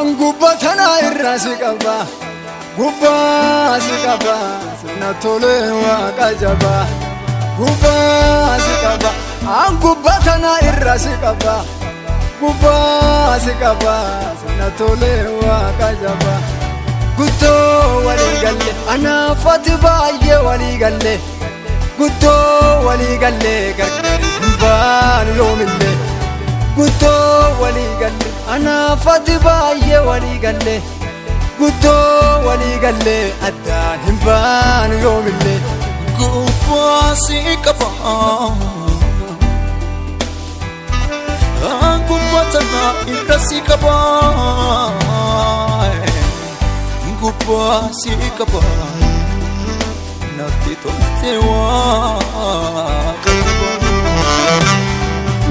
Angubbatana irrasi qaba gubbasi qaba natole waaqa jaba gubbasi qaba angubbatana irrasi qaba gubbasi qaba natole waaqa jaba gutto wali galle anafati baaye wali galle gutto wali galle gargari baan yoomille gutto wali galle anafati baaye wali galle gutto wali galle addaan himbaan yoomille gubbasi qaba angubbatana irrasi qaba gubbasi qaba natti tolte waaqa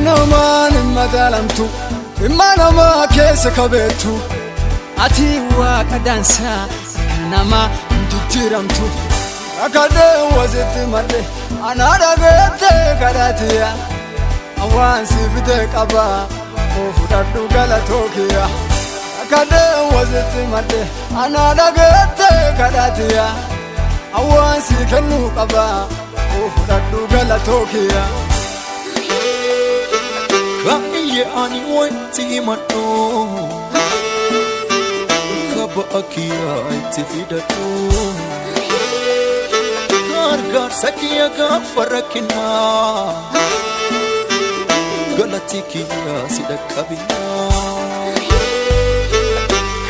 namaan madalamtu immanama keessa kabeetu ati waaqa dansaa kanama jijjiiramtu akadee wasitti madde anaa dhageette kadhatiya awwaan si fite qaba fudhadhu galatoo kiyya akadee wasitti madde anaa dhageette kadhatiya awwaan si kennu qaba fudhadhu galatoo kiyya Kaya ani wanti madu Kaba akia iti fidatu Gargar sakia gafarakina Galati kia sidakabina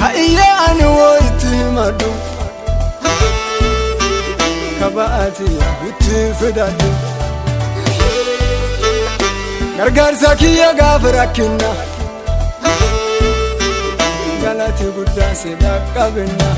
Kaya ani wanti madu Kaba akia iti fidatu Gargar sakia gafarakina Galati gudda sidakabina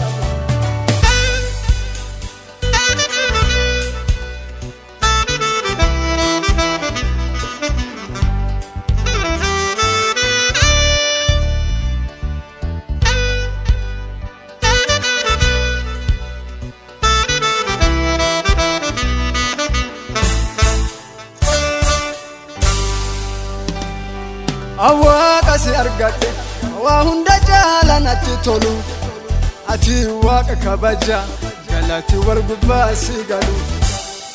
Awaaqa si argate waa hunda jaalanatti tolu ati waaqa kabaja galati wal gubbaa si galu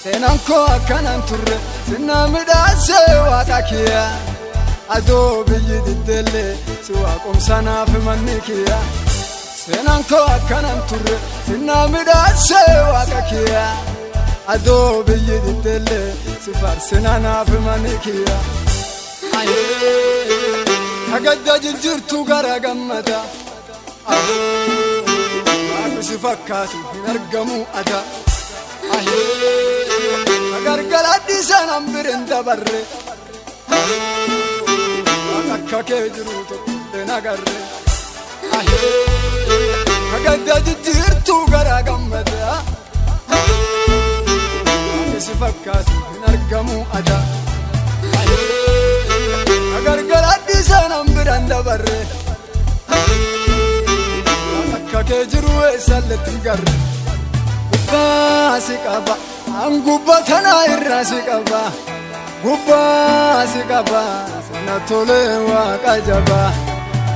seenaan koo akkanan turre sinnaa midhaasee waaqa kiyya adoo biyyi diddelle si waaqomsanaaf manni kiyya seenaan koo akkanan turre sinnaa midhaasee waaqa kiyya adoo biyyi diddelle si faarsinanaaf manni kiyya Agadda jirtu gara gammada Aku si fakkaatu hin argamu ada Agargala dhiisan hambirin dabarre Akka kee jiru tokko hin agarre Agadda jirtu gara gammada Aku si fakkaatu hin argamu ada Agargala dhiisan hambirin dabarre Akka kee jiru eessatti garre Gubbasi qaba angubbatana irrasi qaba Gubbasi qaba natole waaqa jaba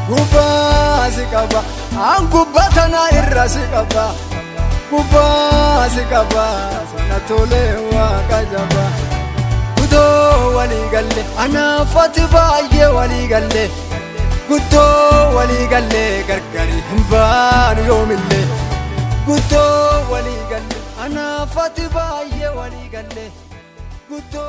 Gubbasi qaba angubbatana irrasi qaba Gubbasi qaba natole waaqa jaba Gutto wali galle anafati baaye wali galle Gutto wali galle gargari himbaan yoomille Gutto wali galle anafati baaye wali galle Gutto